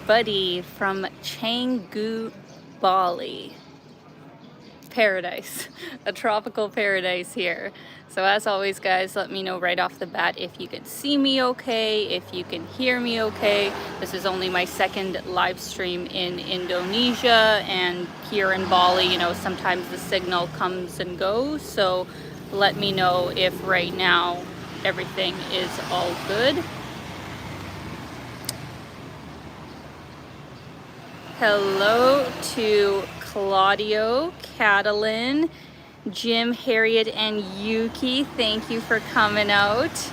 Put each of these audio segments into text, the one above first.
Buddy from Canggu, Bali. Paradise, a tropical paradise here. So as always, guys, let me know right off the bat if you can see me okay, if you can hear me okay. This is only my second live stream in Indonesia, and here in Bali, sometimes the signal comes and goes. So let me know if right now everything is all good. Hello to Claudio, Catalin, Jim, Harriet, and Yuki. Thank you for coming out.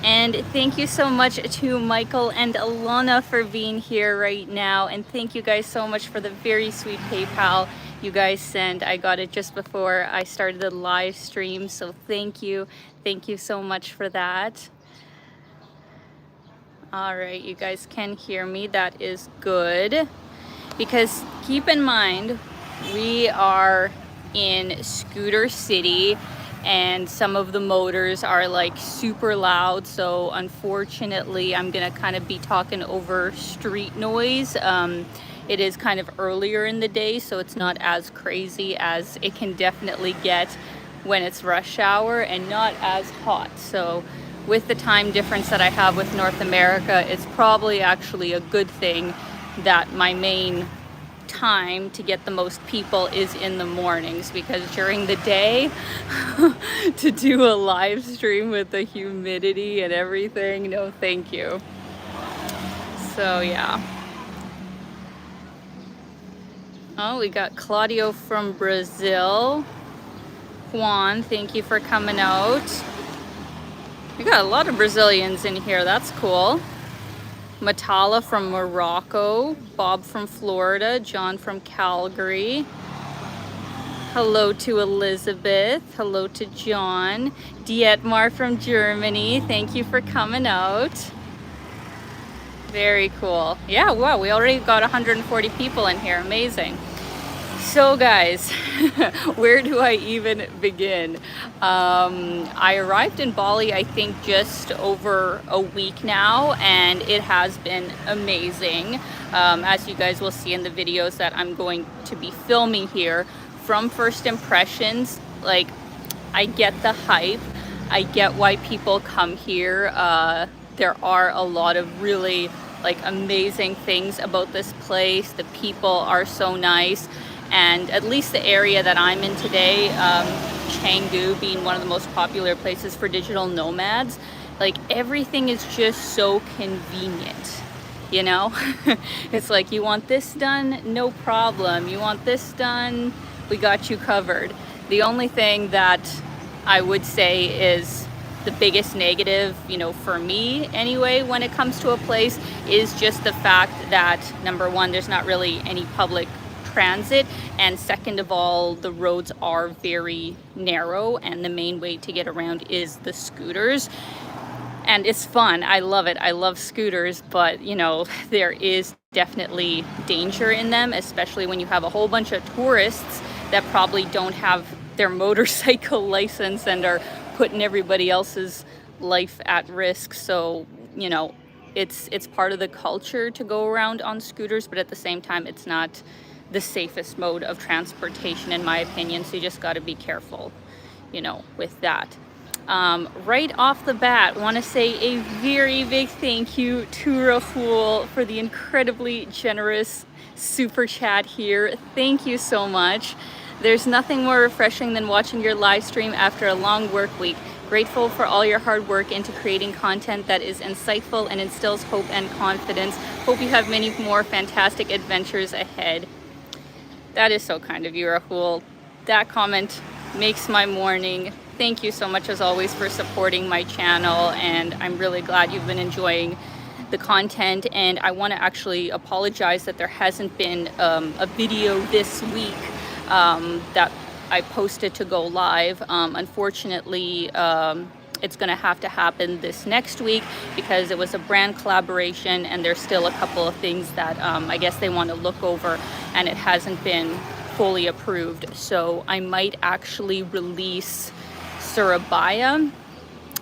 And thank you so much to Michael and Alana for being here right now. And thank you guys so much for the very sweet PayPal you guys sent. I got it just before I started the live stream. So thank you. Thank you so much for that. All right, you guys can hear me. That is good. Because keep in mind, we are in Scooter City and some of the motors are like super loud. So unfortunately, I'm gonna kind of be talking over street noise. It is kind of earlier in the day, so it's not as crazy as it can definitely get when it's rush hour, and not as hot. So with the time difference that I have with North America, it's probably actually a good thing that my main time to get the most people is in the mornings, because during the day to do a live stream with the humidity and everything, no thank you. So yeah. Oh, we got Claudio from Brazil. Juan, thank you for coming out. We got a lot of Brazilians in here, that's cool. Matala from Morocco, Bob from Florida, John from Calgary. Hello to Elizabeth, hello to John. Dietmar from Germany, thank you for coming out. Very cool. Yeah, wow, we already got 140 people in here, amazing. So guys, where do I even begin? I arrived in Bali, I think just over a week now, and it has been amazing. As you guys will see in the videos that I'm going to be filming here, from first impressions, like, I get the hype, I get why people come here. There are a lot of really amazing things about this place. The people are so nice. And at least the area that I'm in today, Canggu being one of the most popular places for digital nomads, everything is just so convenient, It's like, you want this done? No problem. You want this done? We got you covered. The only thing that I would say is the biggest negative, for me anyway, when it comes to a place, is just the fact that, number one, there's not really any public transit, and second of all, the roads are very narrow, and the main way to get around is the scooters. And it's fun, I love it, I love scooters, but there is definitely danger in them, especially when you have a whole bunch of tourists that probably don't have their motorcycle license and are putting everybody else's life at risk. So it's part of the culture to go around on scooters, but at the same time, it's not the safest mode of transportation, in my opinion. So you just got to be careful, with that. Right off the bat, want to say a very big thank you to Rahul for the incredibly generous super chat here. Thank you so much. There's nothing more refreshing than watching your live stream after a long work week. Grateful for all your hard work into creating content that is insightful and instills hope and confidence. Hope you have many more fantastic adventures ahead. That is so kind of you, Rahul. That comment makes my morning. Thank you so much, as always, for supporting my channel, and I'm really glad you've been enjoying the content. And I want to actually apologize that there hasn't been a video this week that I posted to go live. Unfortunately, it's going to have to happen this next week because it was a brand collaboration, and there's still a couple of things that I guess they want to look over, and it hasn't been fully approved. So I might actually release Surabaya,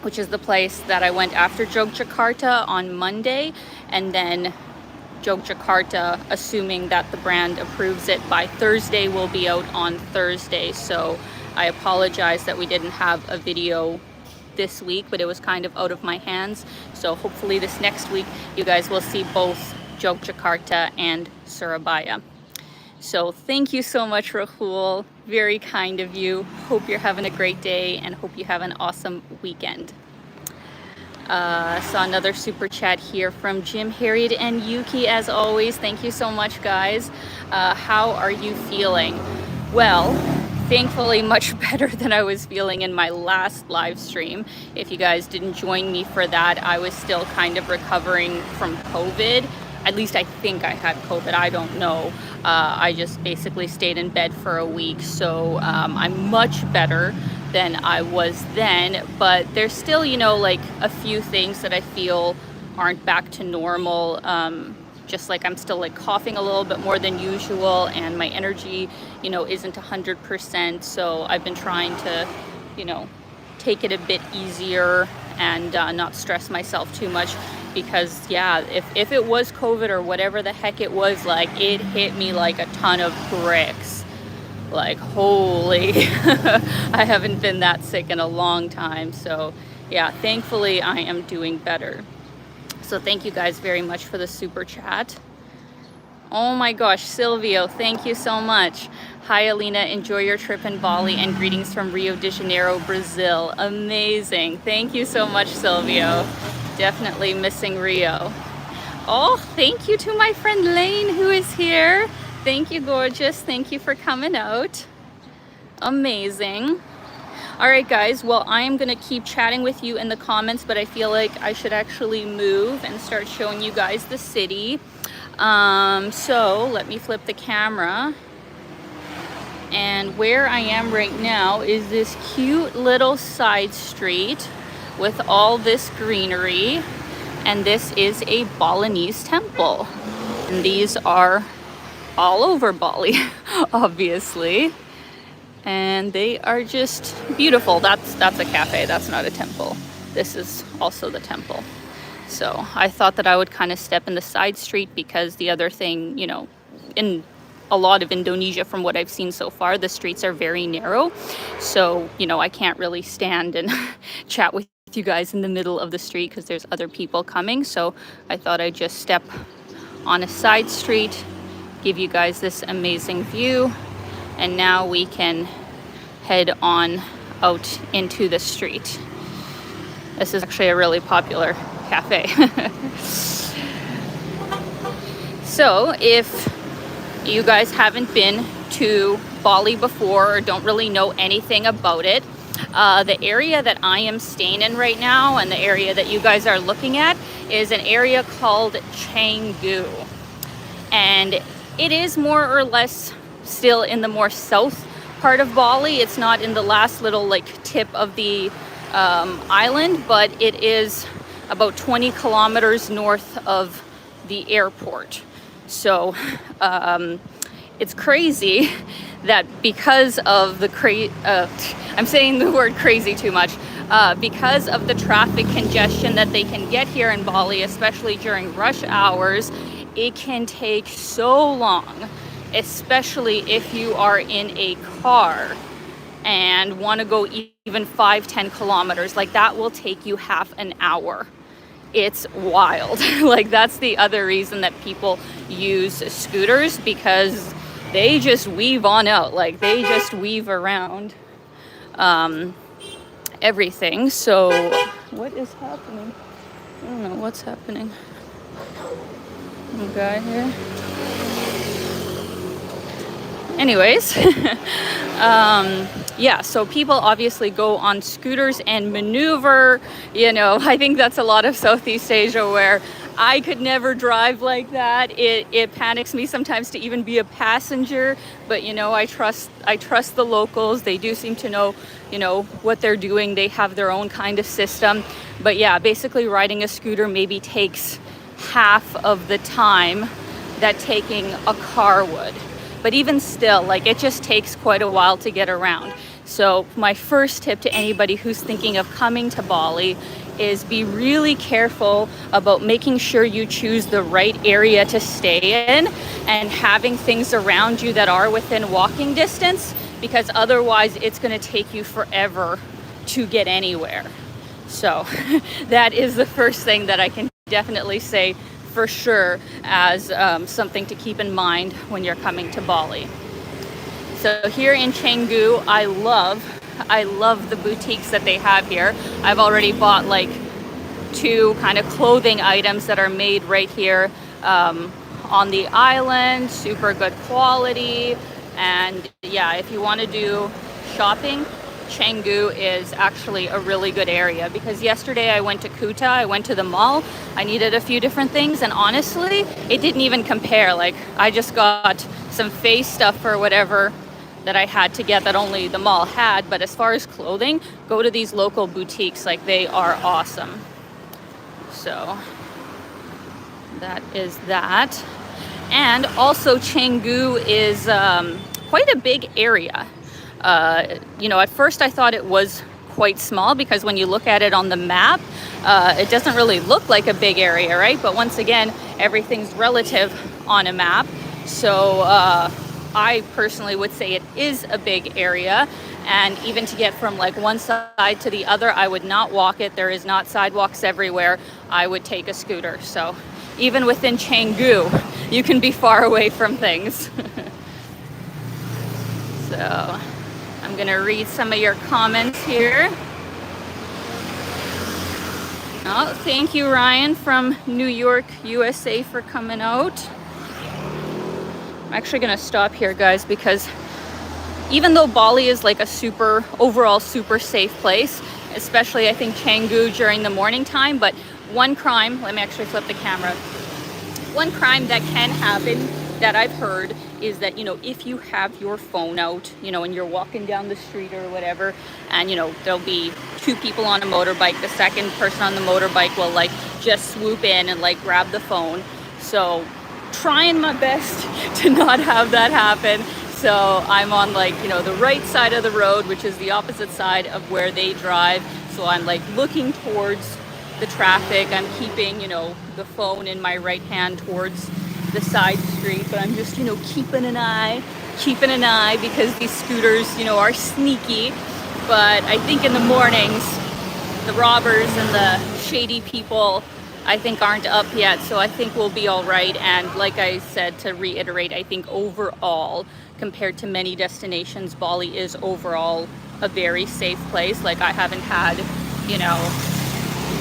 which is the place that I went after Yogyakarta, on Monday, and then Yogyakarta, assuming that the brand approves it by Thursday, will be out on Thursday. So I apologize that we didn't have a video this week, but it was kind of out of my hands. So hopefully this next week you guys will see both Yogyakarta and Surabaya. So thank you so much, Rahul. Very kind of you. Hope you're having a great day and hope you have an awesome weekend. Saw another super chat here from Jim, Harriet, and Yuki. As always, thank you so much, guys. How are you feeling? Well, thankfully much better than I was feeling in my last live stream. If you guys didn't join me for that, I was still kind of recovering from COVID. At least I think I had COVID, I don't know. I just basically stayed in bed for a week, so I'm much better than I was then, but there's still, you know, like a few things that I feel aren't back to normal. Just like I'm still like coughing a little bit more than usual, and my energy, you know, isn't 100%. So I've been trying to, you know, take it a bit easier and not stress myself too much, because yeah, if it was COVID or whatever the heck it was, like it hit me like a ton of bricks. Like, holy, I haven't been that sick in a long time. So yeah, thankfully I am doing better. So thank you guys very much for the super chat. Oh my gosh, Silvio, thank you so much. Hi Alina, enjoy your trip in Bali and greetings from Rio de Janeiro, Brazil. Amazing. Thank you so much, Silvio. Definitely missing Rio. Oh, thank you to my friend Lane who is here. Thank you, gorgeous. Thank you for coming out. Amazing. All right, guys. Well, I am going to keep chatting with you in the comments, but I feel like I should actually move and start showing you guys the city. So let me flip the camera. And where I am right now is this cute little side street with all this greenery. And this is a Balinese temple. And these are all over Bali, obviously, and they are just beautiful. That's a cafe, that's not a temple. This is also the temple. So I thought that I would kind of step in the side street, because the other thing, you know, in a lot of Indonesia, from what I've seen so far, the streets are very narrow. So, you know, I can't really stand and chat with you guys in the middle of the street because there's other people coming. So I thought I'd just step on a side street, give you guys this amazing view, and now we can head on out into the street. This is actually a really popular cafe. So if you guys haven't been to Bali before or don't really know anything about it, the area that I am staying in right now and the area that you guys are looking at is an area called Canggu. And it is more or less still in the more south part of Bali. It's not in the last little like tip of the island, but it is about 20 kilometers north of the airport. So it's crazy that because of the I'm saying the word crazy too much, because of the traffic congestion that they can get here in Bali, especially during rush hours, it can take so long, especially if you are in a car and want to go even 5-10 kilometers. Like that will take you half an hour. It's wild. Like that's the other reason that people use scooters, because they just weave on out. Like they just weave around everything. So what is happening? I don't know what's happening. Guy here. Anyways, yeah, so people obviously go on scooters and maneuver. You know, I think that's a lot of Southeast Asia where I could never drive like that. It panics me sometimes to even be a passenger, but you know, I trust the locals. They do seem to know, you know, what they're doing. They have their own kind of system. But yeah, basically riding a scooter maybe takes half of the time that taking a car would. But even still, like it just takes quite a while to get around. So my first tip to anybody who's thinking of coming to Bali is be really careful about making sure you choose the right area to stay in and having things around you that are within walking distance, because otherwise it's going to take you forever to get anywhere. So that is the first thing that I can definitely say for sure as something to keep in mind when you're coming to Bali. So here in Canggu, I love the boutiques that they have here. I've already bought like 2 kind of clothing items that are made right here on the island, super good quality. And yeah, if you want to do shopping, Canggu is actually a really good area, because yesterday I went to Kuta, I went to the mall, I needed a few different things, and honestly, it didn't even compare. Like, I just got some face stuff or whatever that I had to get that only the mall had, but as far as clothing, go to these local boutiques, like they are awesome. So that is that. And also Canggu is quite a big area. You know, at first I thought it was quite small, because when you look at it on the map, it doesn't really look like a big area, right? But once again, everything's relative on a map. So I personally would say it is a big area, and even to get from like one side to the other, I would not walk it. There is not sidewalks everywhere. I would take a scooter. So even within Canggu, you can be far away from things. So I'm gonna read some of your comments here. Oh, thank you, Ryan from New York, USA, for coming out. I'm actually gonna stop here, guys, because even though Bali is like a overall super safe place, especially I think Canggu during the morning time, but one crime, let me actually flip the camera. One crime that can happen that I've heard is that, you know, if you have your phone out, you know, and you're walking down the street or whatever, and, you know, there'll be 2 people on a motorbike, the second person on the motorbike will like just swoop in and like grab the phone. So trying my best to not have that happen. So I'm on like, you know, the right side of the road, which is the opposite side of where they drive. So I'm like looking towards the traffic. I'm keeping, you know, the phone in my right hand towards the side street, but I'm just, you know, keeping an eye, because these scooters, you know, are sneaky. But I think in the mornings, the robbers and the shady people, I think, aren't up yet. So I think we'll be all right. And like I said, to reiterate, I think overall, compared to many destinations, Bali is overall a very safe place. Like, I haven't had, you know,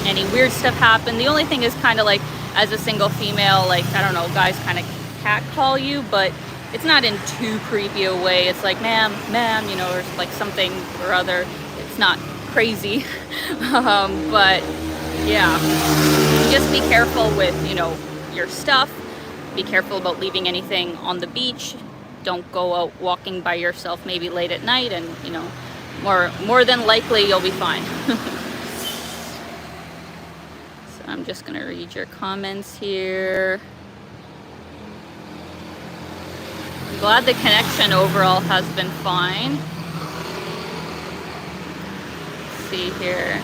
any weird stuff happen. The only thing is kind of like, as a single female, like, I don't know, guys kind of catcall you, but it's not in too creepy a way. It's like, ma'am, you know, or like something or other. It's not crazy. But yeah, just be careful with, you know, your stuff. Be careful about leaving anything on the beach. Don't go out walking by yourself maybe late at night, and, you know, more than likely you'll be fine. I'm just gonna read your comments here. I'm glad the connection overall has been fine. Let's see here.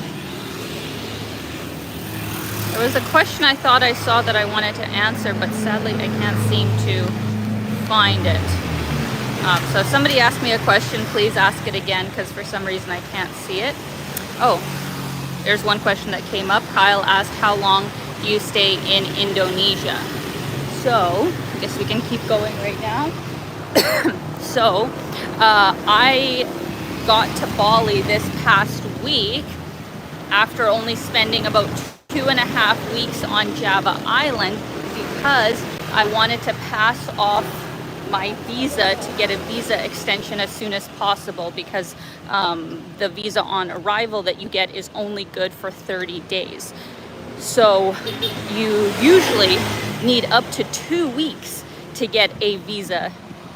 There was a question I thought I saw that I wanted to answer, but sadly I can't seem to find it. So if somebody asked me a question, please ask it again, because for some reason I can't see it. Oh. There's one question that came up. Kyle asked, how long do you stay in Indonesia? So, I guess we can keep going right now. So, I got to Bali this past week after only spending about 2.5 weeks on Java Island, because I wanted to pass off my visa to get a visa extension as soon as possible, because the visa on arrival that you get is only good for 30 days. So you usually need up to 2 weeks to get a visa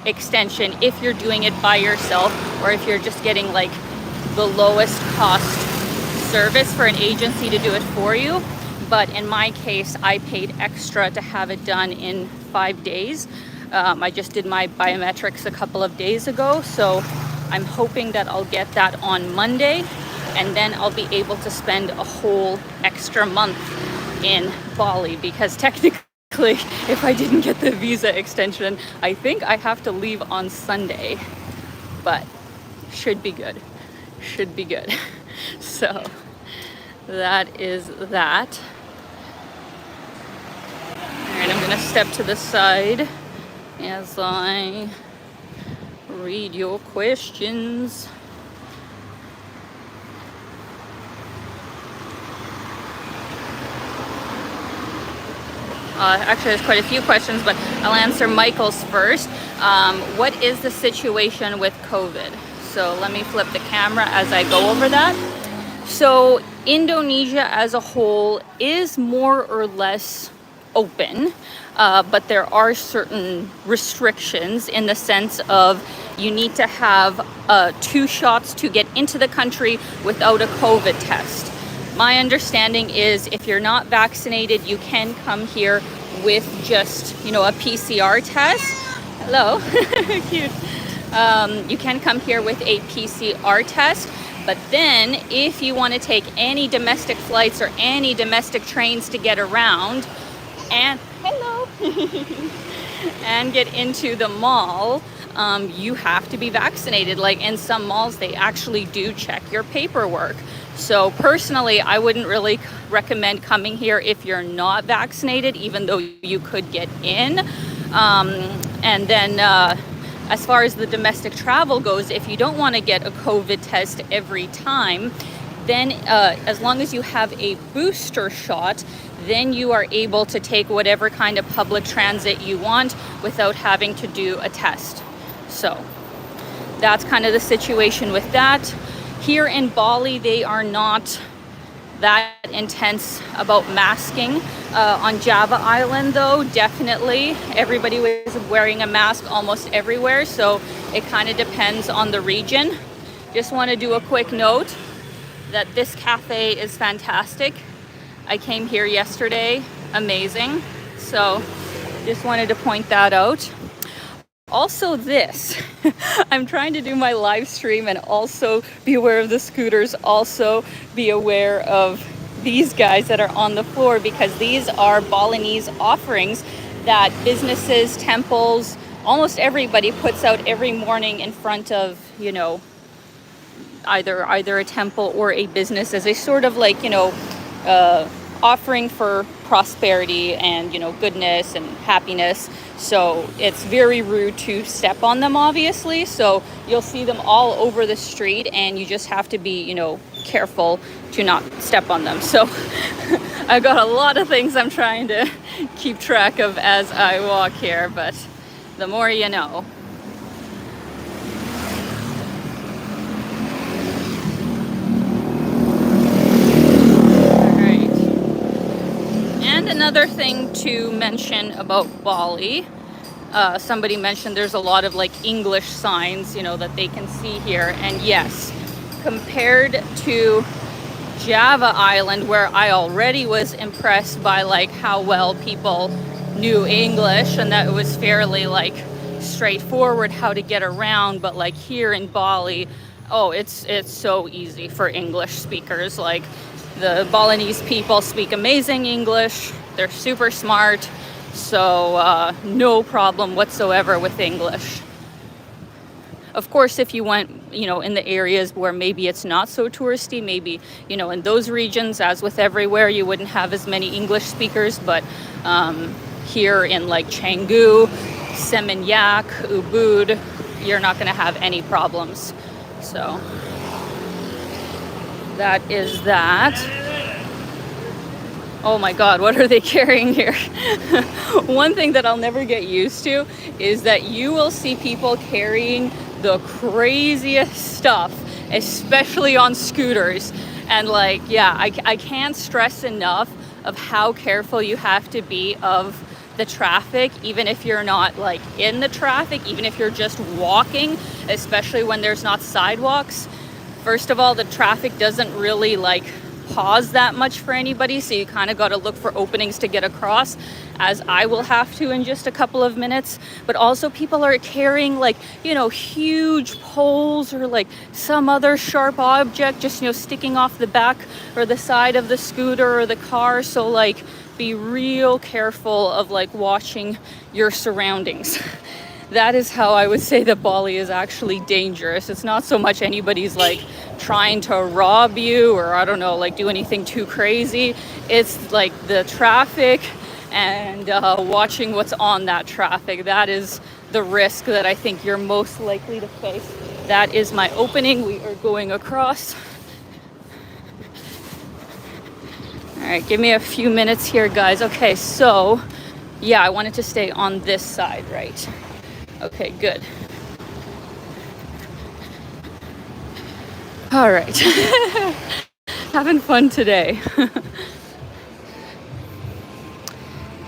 extension if you're doing it by yourself, or if you're just getting like the lowest cost service for an agency to do it for you. But in my case, I paid extra to have it done in 5 days. I just did my biometrics a couple of days ago, so I'm hoping that I'll get that on Monday. and then I'll be able to spend a whole extra month in Bali, because technically if I didn't get the visa extension, I think I have to leave on Sunday, but should be good. So that is that. Alright, I'm gonna step to the side as I read your questions. Actually, there's quite a few questions, but I'll answer Michael's first. What is the situation with COVID? So let me flip the camera as I go over that. So Indonesia as a whole is more or less open, but there are certain restrictions in the sense of you need to have 2 shots to get into the country without a COVID test. My understanding is if you're not vaccinated, you can come here with just, a PCR test. Hello, cute. You can come here with a PCR test, but then if you want to take any domestic flights or any domestic trains to get around and and get into the mall, you have to be vaccinated. Like in some malls, they actually do check your paperwork. So personally, I wouldn't really recommend coming here if you're not vaccinated, even though you could get in. And then as far as the domestic travel goes, if you don't want to get a COVID test every time, then as long as you have a booster shot, then you are able to take whatever kind of public transit you want without having to do a test. So that's kind of the situation with that. Here in Bali, they are not that intense about masking. On Java Island, though, definitely everybody was wearing a mask almost everywhere. So it kind of depends on the region. Just want to do a quick note that this cafe is fantastic. I came here yesterday, amazing. So just wanted to point that out. Also this, I'm trying to do my live stream and also be aware of the scooters, also be aware of these guys that are on the floor, because these are Balinese offerings that businesses, temples, almost everybody puts out every morning in front of, either a temple or a business as a sort of like, offering for prosperity and, goodness and happiness. So it's very rude to step on them, obviously. So you'll see them all over the street and you just have to be, careful to not step on them. So I've got a lot of things I'm trying to keep track of as I walk here, but the more you know. Another thing to mention about Bali, somebody mentioned there's a lot of like English signs, that they can see here. And yes, compared to Java Island, where I already was impressed by like how well people knew English and that it was fairly like straightforward how to get around. But like here in Bali, it's so easy for English speakers. Like the Balinese people speak amazing English. They're super smart, so no problem whatsoever with English. Of course, if you went, in the areas where maybe it's not so touristy, maybe, in those regions, as with everywhere, you wouldn't have as many English speakers. But here in like Canggu, Seminyak, Ubud, you're not going to have any problems. So that is that. Oh my God, what are they carrying here? One thing that I'll never get used to is that you will see people carrying the craziest stuff, especially on scooters. And like, yeah, I can't stress enough of how careful you have to be of the traffic, even if you're not like in the traffic, even if you're just walking, especially when there's not sidewalks. First of all, the traffic doesn't really like pause that much for anybody, so you kind of got to look for openings to get across, as I will have to in just a couple of minutes. But also people are carrying like, you know, huge poles or like some other sharp object just, you know, sticking off the back or the side of the scooter or the car. So like be real careful of like watching your surroundings. That is how I would say that Bali is actually dangerous. It's not so much anybody's like trying to rob you or I don't know, like do anything too crazy. It's like the traffic and watching what's on that traffic. That is the risk that I think you're most likely to face. That is my opening. We are going across. All right, give me a few minutes here, guys. Okay, so yeah, I wanted to stay on this side, right? Okay, good. All right. Having fun today.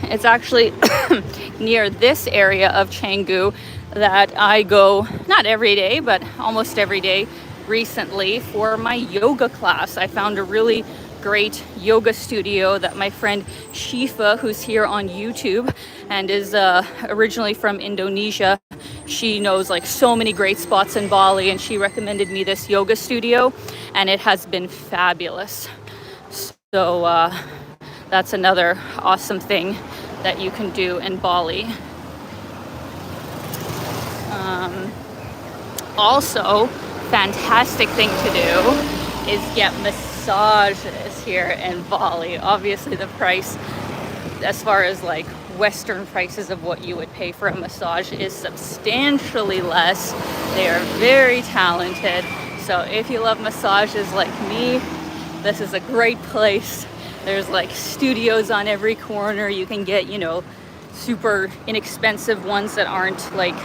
It's actually near this area of Canggu that I go, not every day, but almost every day recently for my yoga class. I found a really great yoga studio that my friend Shifa, who's here on YouTube and is originally from Indonesia, she knows like so many great spots in Bali, and she recommended me this yoga studio, and it has been fabulous. So that's another awesome thing that you can do in Bali. Also, fantastic thing to do is get massages here in Bali. Obviously the price, as far as like Western prices of what you would pay for a massage, is substantially less. They are very talented. So if you love massages like me, this is a great place. There's like studios on every corner. You can get, you know, super inexpensive ones that aren't like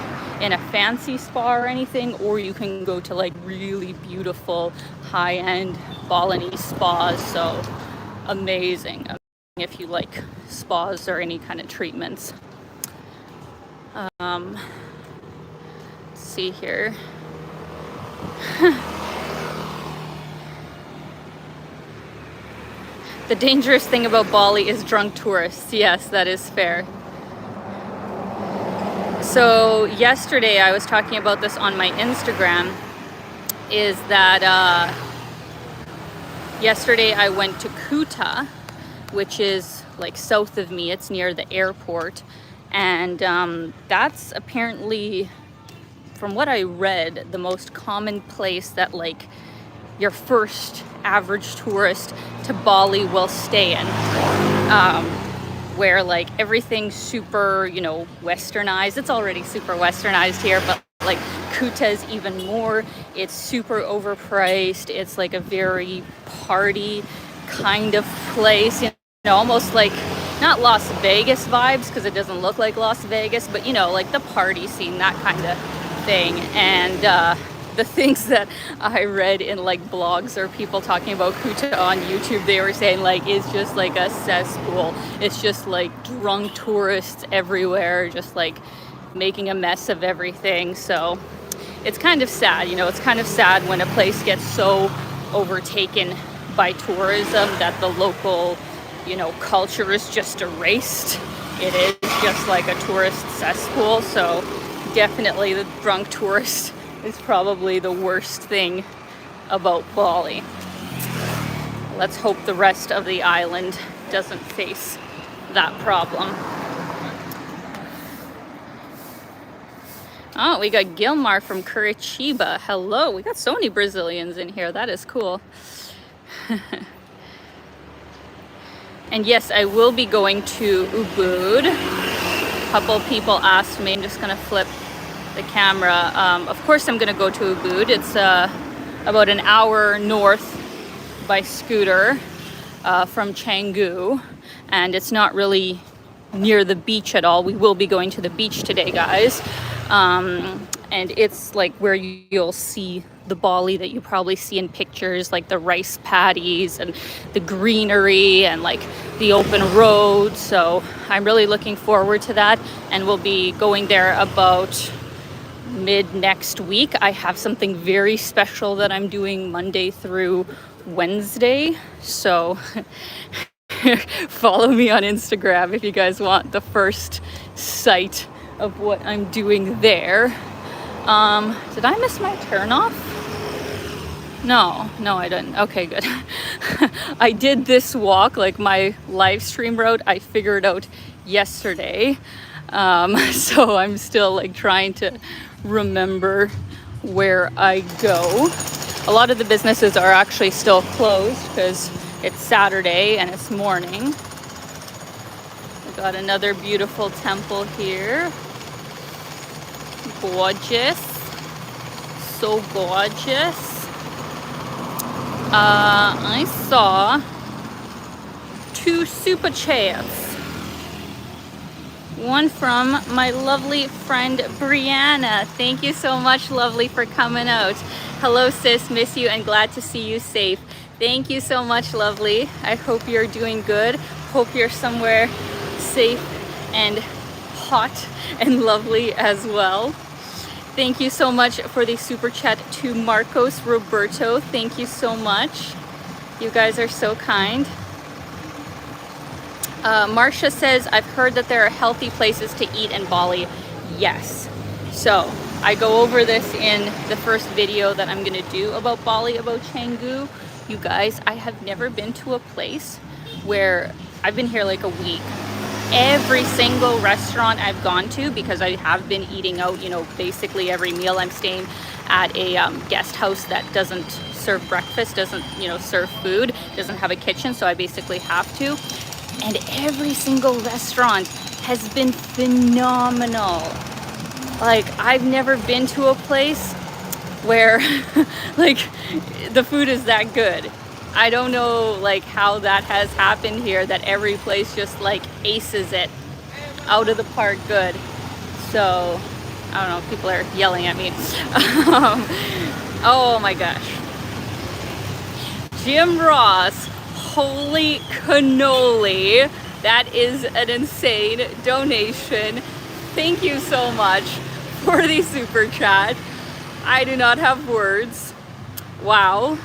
in a fancy spa or anything, or you can go to like really beautiful high-end Balinese spas. So amazing if you like spas or any kind of treatments. Let's see here. The dangerous thing about Bali is drunk tourists. Yes, that is fair. So yesterday I was talking about this on my Instagram, is that yesterday I went to Kuta, which is like south of me. It's near the airport, and that's apparently, from what I read, the most common place that like your first average tourist to Bali will stay in, where like everything's super, you know, westernized. It's already super westernized here, but like Kuta is even more. It's super overpriced. It's like a very party kind of place, you know, almost like not Las Vegas vibes, because it doesn't look like Las Vegas, but you know, like the party scene, that kind of thing. And the things that I read in like blogs or people talking about Kuta on YouTube, they were saying like it's just like a cesspool. It's just like drunk tourists everywhere, just like making a mess of everything. So it's kind of sad, you know, it's kind of sad when a place gets so overtaken by tourism that the local, you know, culture is just erased. It is just like a tourist cesspool. So definitely the drunk tourist is probably the worst thing about Bali. Let's hope the rest of the island doesn't face that problem. Oh, we got Gilmar from Curitiba. Hello, we got so many Brazilians in here. That is cool. And yes, I will be going to Ubud. A couple people asked me. I'm just gonna flip the camera. Of course I'm gonna go to Ubud. It's about an hour north by scooter from Canggu, and it's not really near the beach at all. We will be going to the beach today, guys. And it's like where you'll see the Bali that you probably see in pictures, like the rice paddies and the greenery and like the open road. So I'm really looking forward to that, and we'll be going there about mid next week. I have something very special that I'm doing Monday through Wednesday. So follow me on Instagram if you guys want the first sight of what I'm doing there. Did I miss my turn off? No, I didn't. Okay, good. I did this walk, like my live stream route, I figured out yesterday. So I'm still like trying to remember where I go. A lot of the businesses are actually still closed because it's Saturday and it's morning. We got another beautiful temple here. Gorgeous. So gorgeous. I saw 2 super chats. One from my lovely friend Brianna. Thank you so much, lovely, for coming out. Hello sis, miss you and glad to see you safe. Thank you so much, lovely. I hope you're doing good. Hope you're somewhere safe and hot and lovely as well. Thank you so much for the super chat to Marcos Roberto. Thank you so much. You guys are so kind. Marcia says, I've heard that there are healthy places to eat in Bali. Yes. So I go over this in the first video that I'm going to do about Bali, about Canggu. You guys, I have never been to a place where I've been here like a week. Every single restaurant I've gone to, because I have been eating out, you know, basically every meal. I'm staying at a guest house that doesn't serve breakfast, doesn't, you know, serve food, doesn't have a kitchen, so I basically have to. And every single restaurant has been phenomenal. Like, I've never been to a place where like the food is that good. I don't know like how that has happened here, that every place just like aces it out of the park good. So I don't know, people are yelling at me. Oh my gosh. Jim Ross, holy cannoli. That is an insane donation. Thank you so much for the super chat. I do not have words. Wow.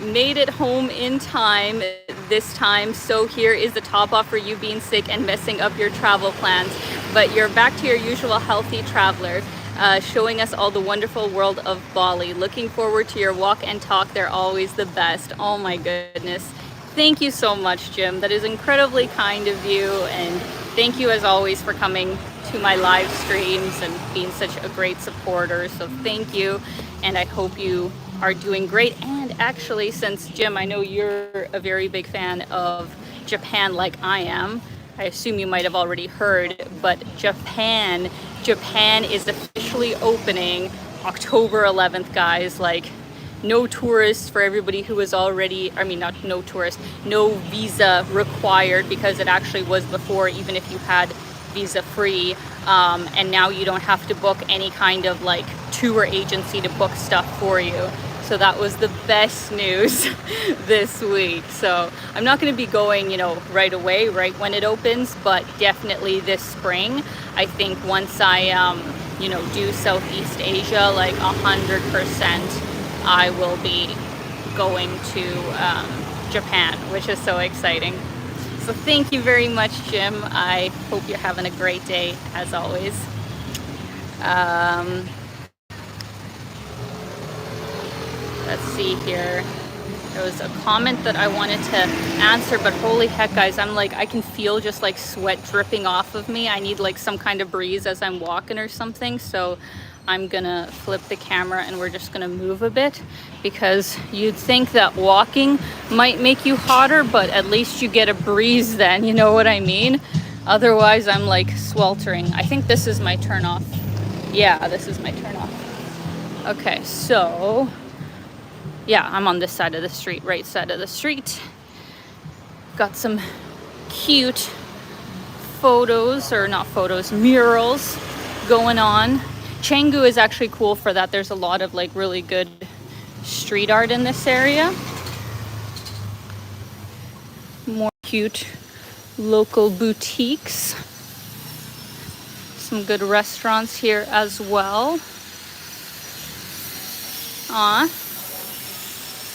Made it home in time this time, so here is the top off for you being sick and messing up your travel plans, but you're back to your usual healthy traveler, showing us all the wonderful world of Bali. Looking forward to your walk and talk. They're always the best. Oh my goodness, thank you so much, Jim. That is incredibly kind of you, and thank you as always for coming to my live streams and being such a great supporter. So thank you, and I hope you are doing great. And actually, since Jim, I know you're a very big fan of Japan like I am, I assume you might have already heard, but Japan is officially opening October 11th, guys. Like, no tourists for everybody who was already, I mean, not no tourists, no visa required, because it actually was before, even if you had visa free, and now you don't have to book any kind of like tour agency to book stuff for you. So that was the best news this week. So I'm not going to be going, you know, right away, right when it opens, but definitely this spring. I think once I, you know, do Southeast Asia, like 100%, I will be going to Japan, which is so exciting. So thank you very much, Jim. I hope you're having a great day, as always. Let's see here. There was a comment that I wanted to answer, but holy heck, guys, I'm like, I can feel just like sweat dripping off of me. I need like some kind of breeze as I'm walking or something. So I'm gonna flip the camera and we're just gonna move a bit, because you'd think that walking might make you hotter, but at least you get a breeze then, you know what I mean? Otherwise I'm like sweltering. I think this is my turn off. Yeah, this is my turn off. Okay, so yeah, I'm on this side of the street, right side of the street. Got some cute photos, or not photos, murals going on. Canggu is actually cool for that. There's a lot of like really good street art in this area. More cute local boutiques. Some good restaurants here as well.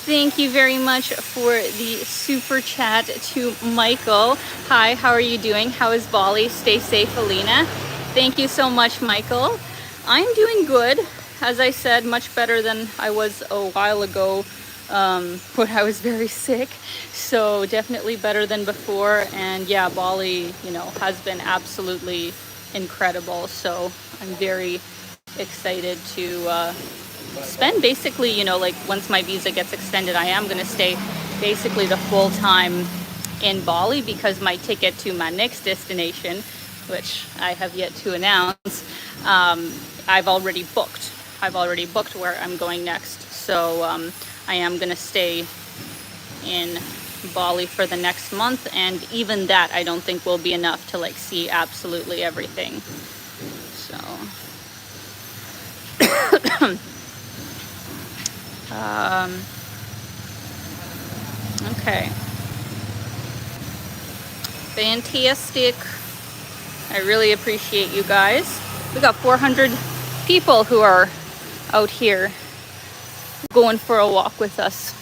Thank you very much for the super chat to Michael. Hi, how are you doing? How is Bali? Stay safe, Alina. Thank you so much, Michael. I'm doing good. As I said, much better than I was a while ago when I was very sick. So definitely better than before. And yeah, Bali, you know, has been absolutely incredible. So I'm very excited to spend basically, you know, like once my visa gets extended, I am going to stay basically the full time in Bali, because my ticket to my next destination, which I have yet to announce, I've already booked. I've already booked where I'm going next. So I am going to stay in Bali for the next month, and even that I don't think will be enough to like see absolutely everything. So okay. Fantastic. I really appreciate you guys. We got 400 people who are out here going for a walk with us.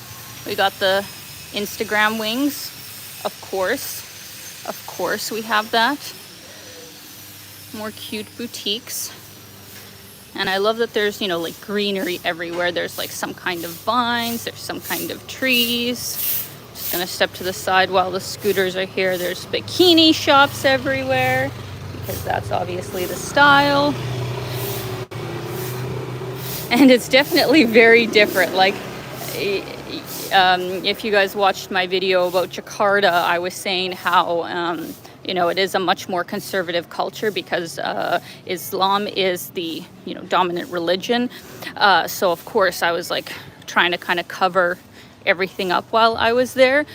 We got the Instagram wings, of course. Of course we have that. More cute boutiques. And I love that there's, you know, like greenery everywhere. There's like some kind of vines, there's some kind of trees. Just gonna step to the side while the scooters are here. There's bikini shops everywhere, because that's obviously the style. And it's definitely very different. Like, if you guys watched my video about Jakarta, I was saying how, you know, it is a much more conservative culture, because Islam is the, you know, dominant religion. So of course I was like trying to kind of cover everything up while I was there.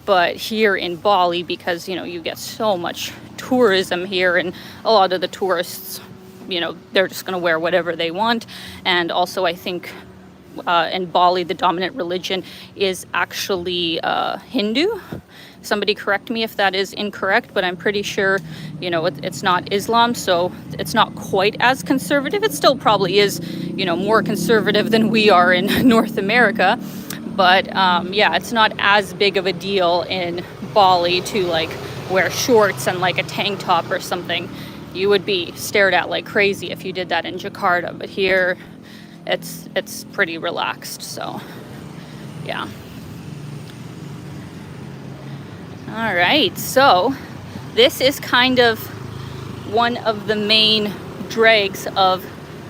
But here in Bali, because, you know, you get so much tourism here, and a lot of the tourists, you know, they're just going to wear whatever they want. And also I think in Bali, the dominant religion is actually Hindu. Somebody correct me if that is incorrect, but I'm pretty sure, you know, it's not Islam, so it's not quite as conservative. It still probably is, you know, more conservative than we are in North America. But yeah, it's not as big of a deal in Bali to like wear shorts and like a tank top or something. You would be stared at like crazy if you did that in Jakarta. But here, it's pretty relaxed. So yeah. All right, so this is kind of one of the main drags of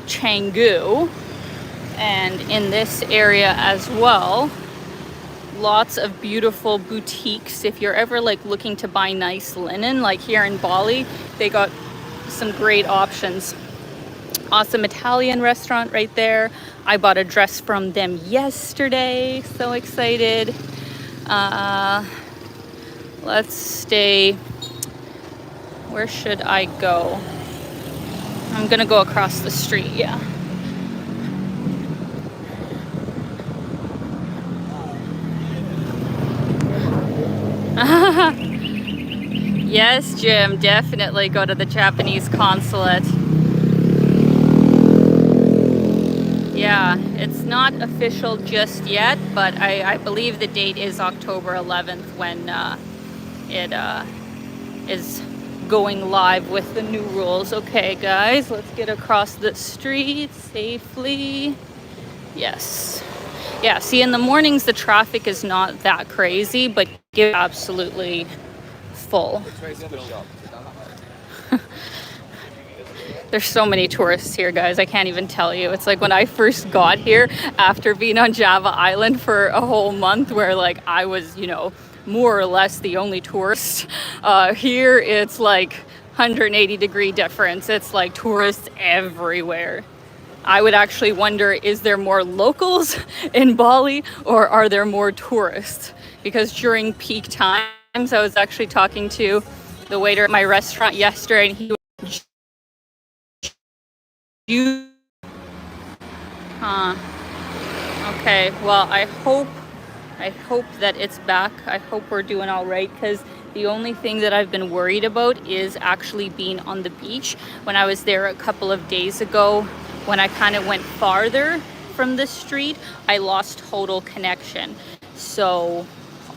Canggu, and in this area as well, lots of beautiful boutiques. If you're ever like looking to buy nice linen, like here in Bali, they got some great options. Awesome Italian restaurant right there. I bought a dress from them yesterday, so excited. Let's stay, where should I go? I'm gonna go across the street, yeah. Yes, Jim, definitely go to the Japanese consulate. Yeah, it's not official just yet, but I believe the date is October 11th when it is going live with the new rules. Okay, guys, let's get across the street safely. Yes. Yeah, see, in the mornings, the traffic is not that crazy, but get absolutely full. There's so many tourists here, guys. I can't even tell you. It's like when I first got here after being on Java Island for a whole month, where like I was, you know, more or less the only tourist. Here it's like 180-degree difference. It's like tourists everywhere. I would actually wonder, is there more locals in Bali or are there more tourists? Because during peak times, I was actually talking to the waiter at my restaurant yesterday, and he was okay, well, I hope that it's back. I hope we're doing all right, because the only thing that I've been worried about is actually being on the beach. When I was there a couple of days ago, when I kind of went farther from the street, I lost total connection. So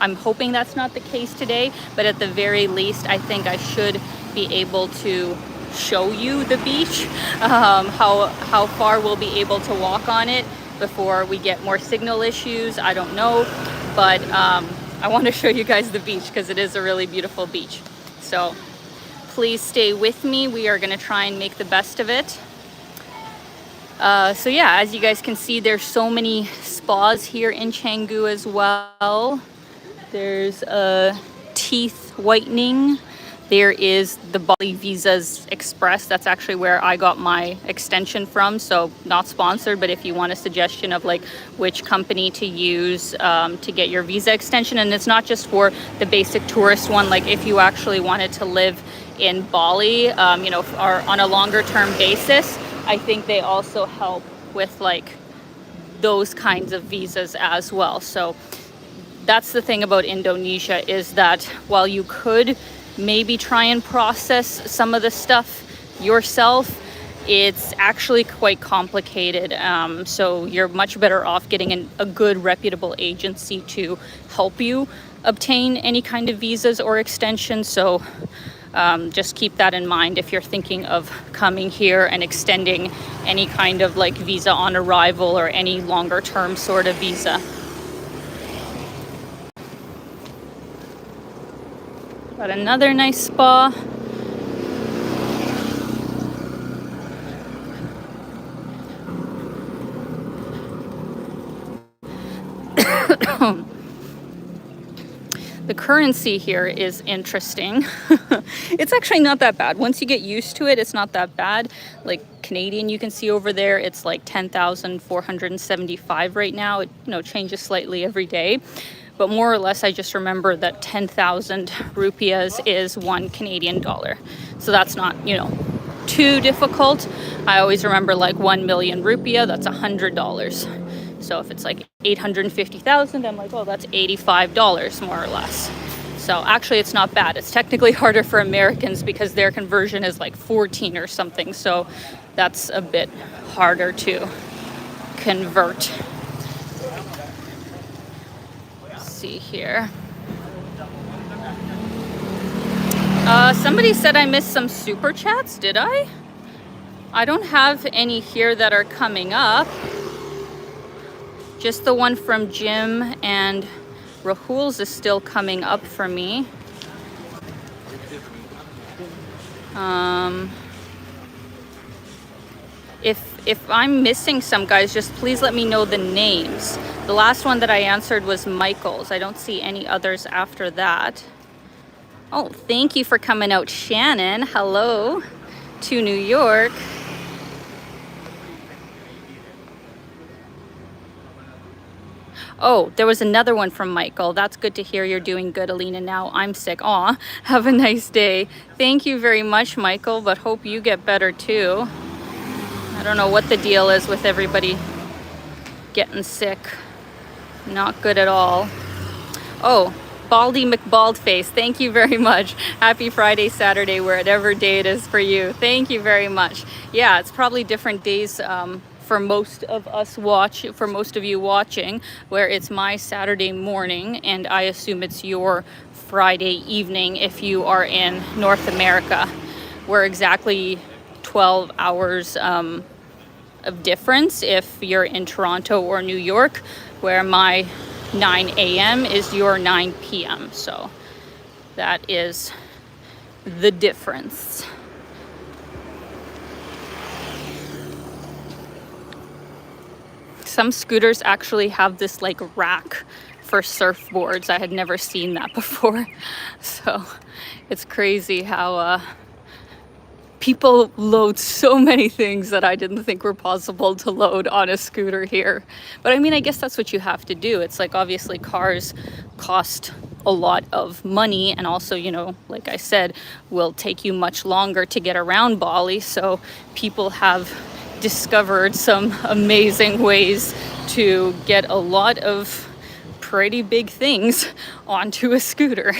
I'm hoping that's not the case today, but at the very least, I think I should be able to show you the beach, how far we'll be able to walk on it before we get more signal issues. I don't know, but I want to show you guys the beach because it is a really beautiful beach. So please stay with me. We are going to try and make the best of it. So yeah, as you guys can see, there's so many spas here in Canggu as well. There's a teeth whitening. There is the Bali Visas Express. That's actually where I got my extension from. So not sponsored, but if you want a suggestion of like which company to use to get your visa extension, and it's not just for the basic tourist one. Like if you actually wanted to live in Bali, you know, or on a longer term basis, I think they also help with like those kinds of visas as well. So that's the thing about Indonesia, is that while you could maybe try and process some of the stuff yourself, it's actually quite complicated. So you're much better off getting a good reputable agency to help you obtain any kind of visas or extensions. So just keep that in mind if you're thinking of coming here and extending any kind of like visa on arrival or any longer term sort of visa. Got another nice spa. The currency here is interesting. It's actually not that bad. Once you get used to it, it's not that bad. Like Canadian, you can see over there, it's like 10,475 right now. It, you know, changes slightly every day. But more or less, I just remember that 10,000 rupiahs is 1 Canadian dollar. So that's not, you know, too difficult. I always remember like 1 million rupiah, that's $100. So if it's like 850,000, I'm like, oh, that's $85 more or less. So actually it's not bad. It's technically harder for Americans because their conversion is like 14 or something. So that's a bit harder to convert. Let's see here. Somebody said I missed some super chats. Did I? I don't have any here that are coming up. Just the one from Jim and Rahul's is still coming up for me. If I'm missing some, guys, just please let me know the names. The last one that I answered was Michael's. I don't see any others after that. Oh, thank you for coming out, Shannon. Hello to New York. Oh, there was another one from Michael. That's good to hear. You're doing good, Alina. Now I'm sick. Aw, have a nice day. Thank you very much, Michael, but hope you get better too. I don't know what the deal is with everybody getting sick. Not good at all. Oh, Baldy McBaldface, thank you very much. Happy Friday, Saturday, whatever day it is for you. Thank you very much. Yeah, it's probably different days for most of you watching, where it's my Saturday morning and I assume it's your Friday evening if you are in North America. We're exactly 12 hours of difference if you're in Toronto or New York, where my 9 a.m. is your 9 p.m. So that is the difference. Some scooters actually have this like rack for surfboards. I had never seen that before. So it's crazy how people load so many things that I didn't think were possible to load on a scooter here. But I mean, I guess that's what you have to do. It's like, obviously cars cost a lot of money, and also, you know, like I said, will take you much longer to get around Bali. So people have discovered some amazing ways to get a lot of pretty big things onto a scooter.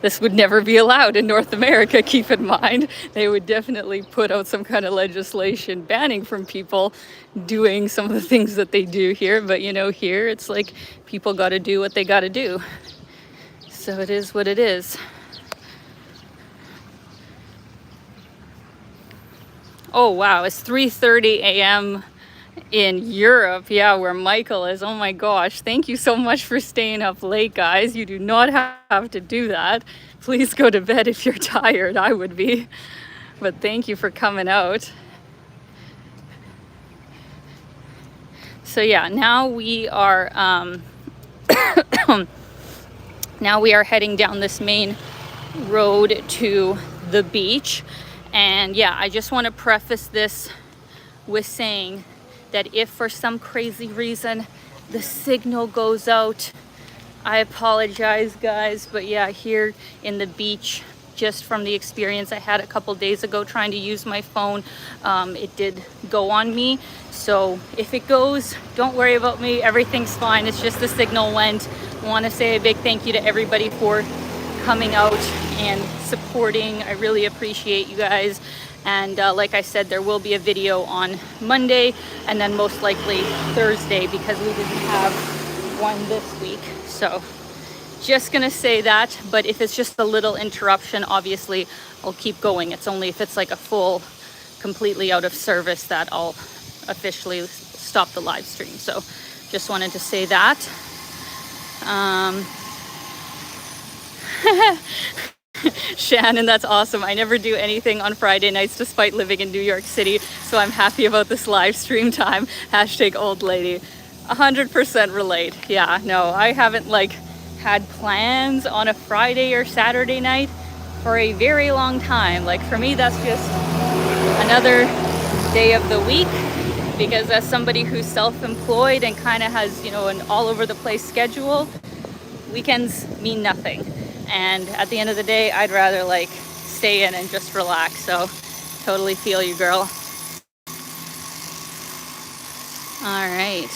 This would never be allowed in North America, keep in mind. They would definitely put out some kind of legislation banning from people doing some of the things that they do here. But you know, here it's like people got to do what they got to do. So it is what it is. Oh wow, it's 3:30 a.m. in Europe, yeah, where Michael is. Oh my gosh, thank you so much for staying up late, guys. You do not have to do that. Please go to bed if you're tired. I would be. But thank you for coming out. So yeah, now we are now we are heading down this main road to the beach. And yeah, I just want to preface this with saying that if for some crazy reason the signal goes out, I apologize, guys. But yeah, here in the beach, just from the experience I had a couple days ago trying to use my phone, it did go on me. So if it goes, don't worry about me. Everything's fine. It's just the signal went. I want to say a big thank you to everybody for coming out and supporting. I really appreciate you guys. And like I said, there will be a video on Monday and then most likely Thursday because we didn't have one this week. So just gonna say that, but if it's just a little interruption, obviously I'll keep going. It's only if it's like a full, completely out of service that I'll officially stop the live stream. So just wanted to say that. Shannon, that's awesome. I never do anything on Friday nights despite living in New York City, so I'm happy about this live stream time. Hashtag old lady. 100% relate. Yeah, no, I haven't like had plans on a Friday or Saturday night for a very long time. Like for me, that's just another day of the week, because as somebody who's self-employed and kind of has, you know, an all over the place schedule, weekends mean nothing. And at the end of the day, I'd rather like stay in and just relax. So totally feel you, girl. All right.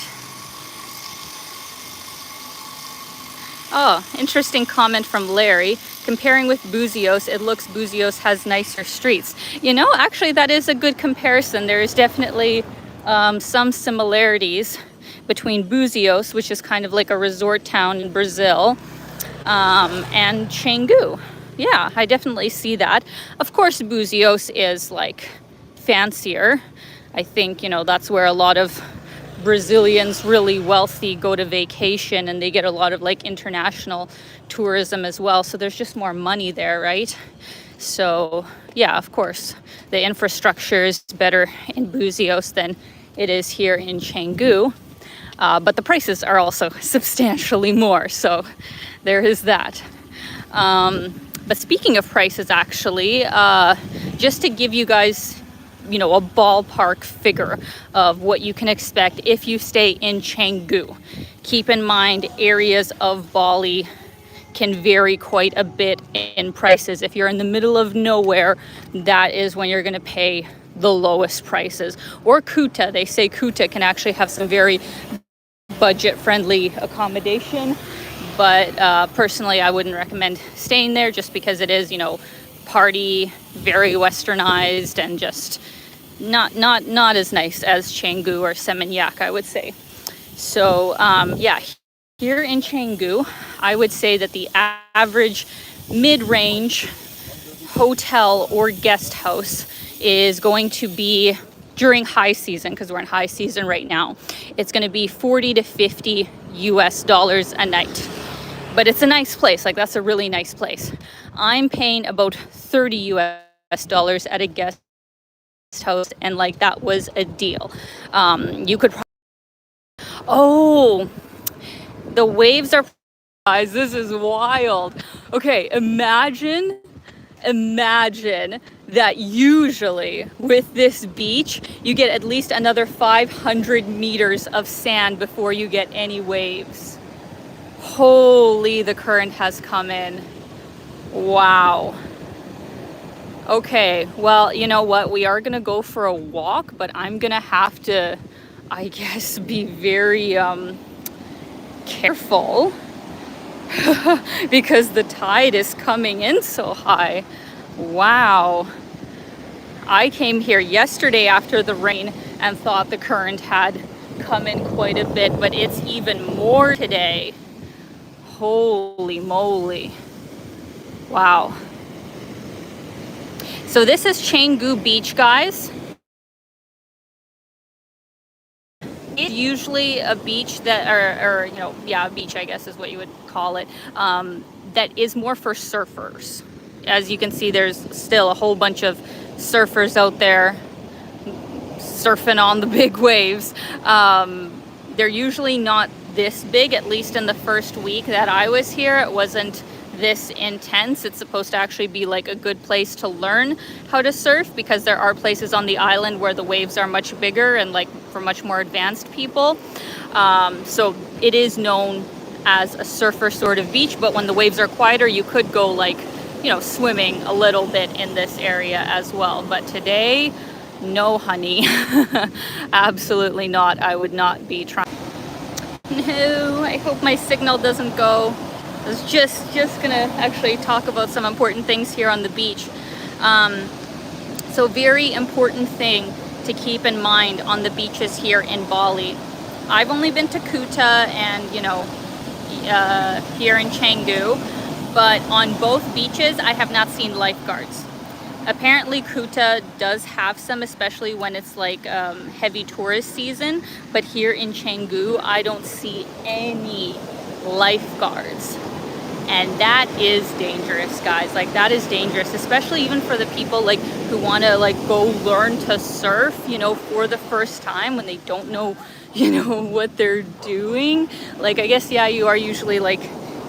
Oh, interesting comment from Larry. Comparing with Buzios, it looks Buzios has nicer streets. You know, actually that is a good comparison. There is definitely some similarities between Buzios, which is kind of like a resort town in Brazil, and Canggu. Yeah, I definitely see that. Of course, Buzios is like fancier. I think, you know, that's where a lot of Brazilians really wealthy go to vacation, and they get a lot of like international tourism as well. So there's just more money there, right? So yeah, of course, the infrastructure is better in Buzios than it is here in Canggu. But the prices are also substantially more. So there is that. But speaking of prices, actually, just to give you guys, you know, a ballpark figure of what you can expect if you stay in Canggu. Keep in mind, areas of Bali can vary quite a bit in prices. If you're in the middle of nowhere, that is when you're going to pay the lowest prices. Or Kuta, they say Kuta can actually have some very budget-friendly accommodation, but personally, I wouldn't recommend staying there just because it is, you know, party, very westernized, and just not as nice as Canggu or Seminyak, I would say. So yeah, here in Canggu, I would say that the average mid-range hotel or guest house is going to be, during high season, because we're in high season right now, it's going to be $40 to $50 US a night. But it's a nice place. Like, that's a really nice place. I'm paying about $30 US at a guest house, and like that was a deal. You could oh, the waves are, guys, this is wild. Okay, imagine that usually with this beach you get at least another 500 meters of sand before you get any waves. Holy, the current has come in. Wow. Okay, well, you know what? We are gonna go for a walk, but I'm gonna have to, I guess, be very careful because the tide is coming in so high. Wow. I came here yesterday after the rain and thought the current had come in quite a bit, but it's even more today. Holy moly. Wow. So this is Canggu Beach, guys. It's usually a beach that, or you know, yeah, a beach, I guess is what you would call it, that is more for surfers. As you can see, there's still a whole bunch of surfers out there surfing on the big waves. They're usually not this big, at least in the first week that I was here. It wasn't this intense. It's supposed to actually be like a good place to learn how to surf, because there are places on the island where the waves are much bigger and like for much more advanced people. So it is known as a surfer sort of beach, but when the waves are quieter, you could go like, you know, swimming a little bit in this area as well. But today, no honey. Absolutely not. I would not be trying. No, I hope my signal doesn't go. I was just gonna actually talk about some important things here on the beach. So very important thing to keep in mind on the beaches here in Bali. I've only been to Kuta and, you know, here in Canggu, but on both beaches I have not seen lifeguards. Apparently Kuta does have some, especially when it's like heavy tourist season, but here in Canggu I don't see any lifeguards. And that is dangerous, guys. Like, that is dangerous, especially even for the people like who want to like go learn to surf, you know, for the first time, when they don't know, you know, what they're doing. Like, I guess, yeah, you are usually like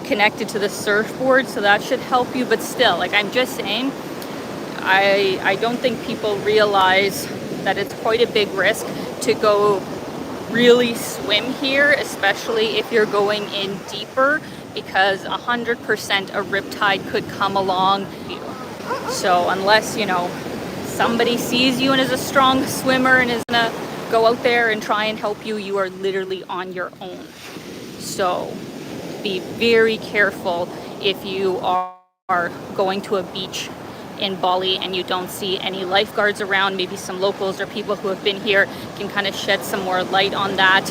connected to the surfboard, so that should help you, but still, like, I'm just saying, I don't think people realize that it's quite a big risk to go really swim here, especially if you're going in deeper, because 100% a riptide could come along you. So unless, you know, somebody sees you and is a strong swimmer and is gonna go out there and try and help you, you are literally on your own. So be very careful if you are going to a beach in Bali and you don't see any lifeguards around. Maybe some locals or people who have been here can kind of shed some more light on that,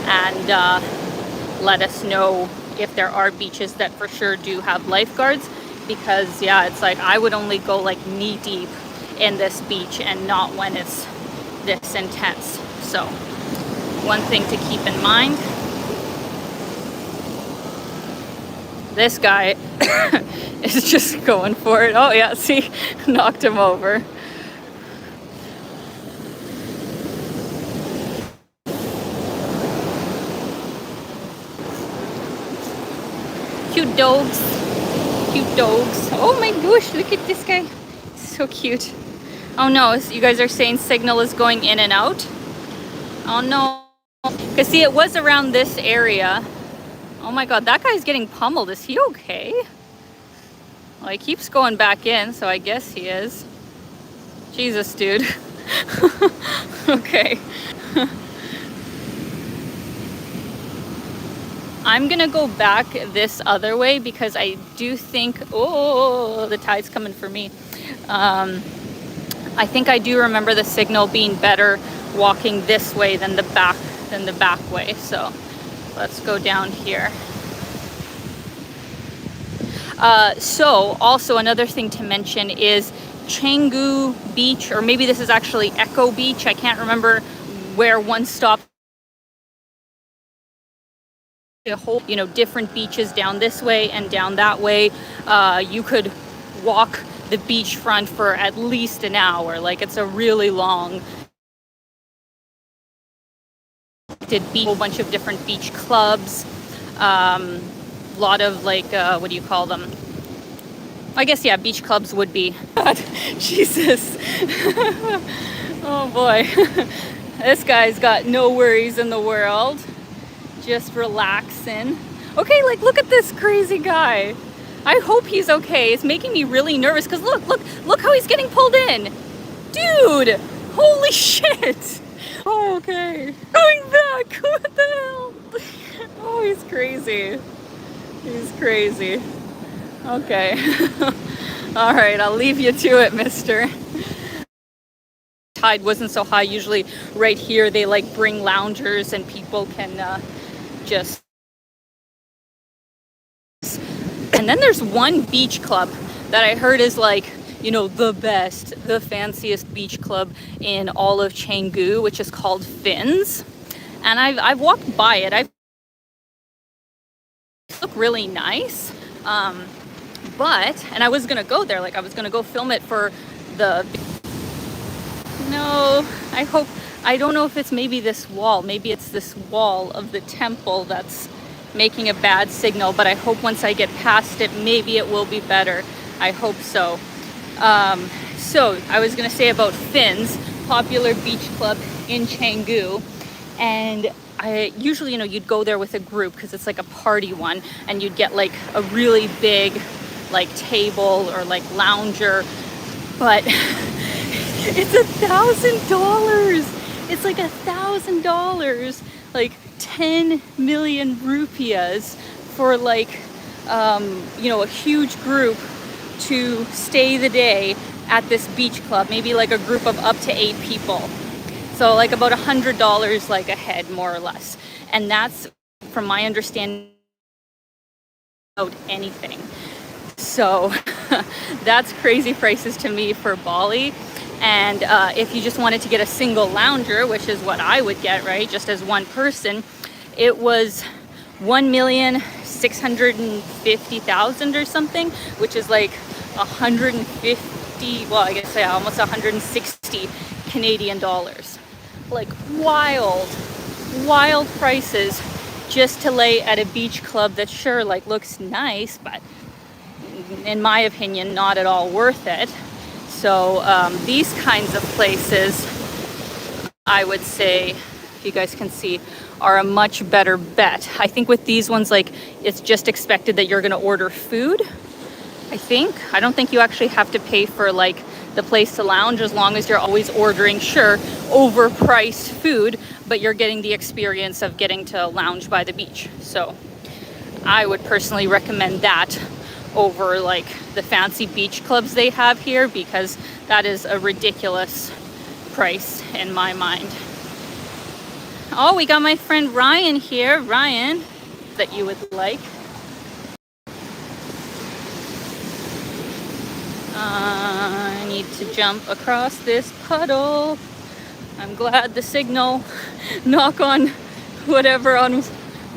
and let us know if there are beaches that for sure do have lifeguards, because yeah, it's like I would only go like knee deep in this beach and not when it's this intense. So one thing to keep in mind. This guy is just going for it. Oh yeah, see, knocked him over. Cute dogs. Cute dogs. Oh my gosh, look at this guy. So cute. Oh no, you guys are saying signal is going in and out? Oh no. Because see, it was around this area. Oh my god, that guy's getting pummeled. Is he okay? Well, he keeps going back in, so I guess he is. Jesus, dude. Okay. I'm gonna go back this other way because I do think, oh, the tide's coming for me. I think I do remember the signal being better walking this way than the back way. So let's go down here. So also another thing to mention is Canggu Beach, or maybe this is actually Echo Beach. I can't remember where one stopped. A whole, you know, different beaches down this way and down that way. You could walk the beachfront for at least an hour. Like, it's a really long. Did a whole bunch of different beach clubs. Lot of like, what do you call them? I guess, yeah, beach clubs would be. Jesus. Oh boy. This guy's got no worries in the world. Just relaxing. Okay, like, look at this crazy guy. I hope he's okay. It's making me really nervous because look how he's getting pulled in. Dude, holy shit. Oh, okay. Going back. What the hell? Oh, he's crazy. He's crazy. Okay. All right, I'll leave you to it, mister. Tide wasn't so high. Usually right here they like bring loungers and people can just... And then there's one beach club that I heard is like, you know, the best, the fanciest beach club in all of Canggu, which is called Fins. And I've walked by it. It look really nice. And I was gonna go there, like I was gonna go film it for the... No, I don't know if it's maybe this wall. Maybe it's this wall of the temple that's making a bad signal, but I hope once I get past it, maybe it will be better. I hope so. So I was gonna say about Fins, popular beach club in Canggu. And I usually, you know, you'd go there with a group because it's like a party one, and you'd get like a really big like table or like lounger, but it's $1,000. It's like $1,000, like 10 million rupias for like, you know, a huge group to stay the day at this beach club. Maybe like a group of up to 8 people. So like about $100 like a head, more or less. And that's, from my understanding, about anything. So that's crazy prices to me for Bali. And if you just wanted to get a single lounger, which is what I would get, right, just as one person, it was 1,650,000 or something, which is like 150, well, I guess almost 160 Canadian dollars. Like wild prices just to lay at a beach club that sure like looks nice, but in my opinion, not at all worth it. So these kinds of places, I would say, if you guys can see, are a much better bet. I think with these ones, like, it's just expected that you're gonna order food, I think. I don't think you actually have to pay for like the place to lounge, as long as you're always ordering, sure, overpriced food, but you're getting the experience of getting to lounge by the beach. So I would personally recommend that over like the fancy beach clubs they have here, because that is a ridiculous price in my mind. Oh, we got my friend Ryan here. Ryan, that you would like. I need to jump across this puddle. I'm glad the signal, knock on whatever on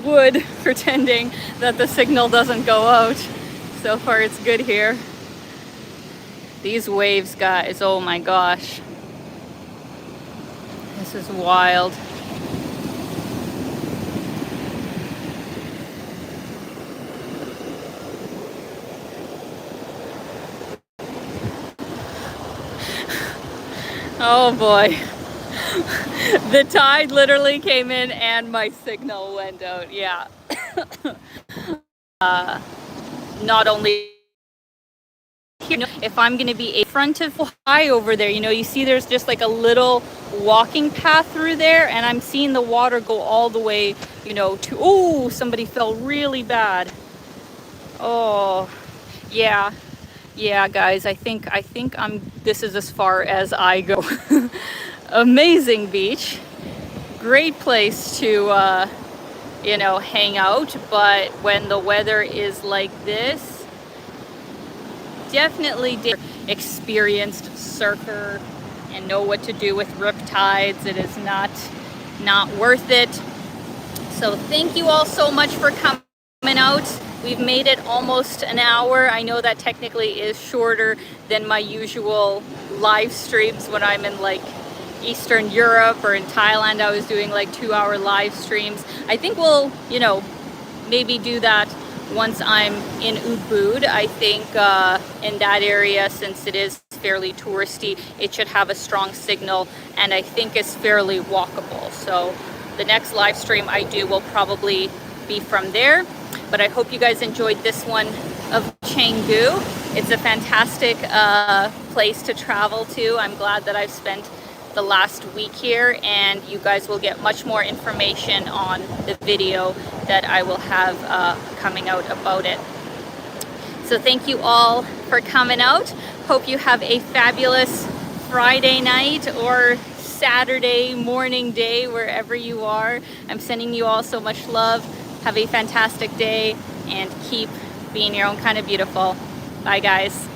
wood, pretending that the signal doesn't go out. So far it's good here. These waves, guys, oh my gosh. This is wild. Oh boy. The tide literally came in and my signal went out. Yeah. Not only here, if I'm going to be in front of high over there, you know, you see there's just like a little walking path through there, and I'm seeing the water go all the way, you know, to, oh, somebody fell really bad. Oh, yeah. Yeah, guys, I think this is as far as I go. Amazing beach. Great place to, you know, hang out. But when the weather is like this, definitely experienced surfer and know what to do with riptides. It is not worth it. So thank you all so much for coming out. We've made it almost an hour. I know that technically is shorter than my usual live streams when I'm in like Eastern Europe or in Thailand. I was doing like 2-hour live streams. I think we'll, you know, maybe do that once I'm in Ubud. I think in that area, since it is fairly touristy, it should have a strong signal, and I think it's fairly walkable. So the next live stream I do will probably be from there. But I hope you guys enjoyed this one of Canggu. It's a fantastic place to travel to. I'm glad that I've spent the last week here, and you guys will get much more information on the video that I will have coming out about it. So thank you all for coming out. Hope you have a fabulous Friday night or Saturday morning day, wherever you are. I'm sending you all so much love. Have a fantastic day and keep being your own kind of beautiful. Bye guys.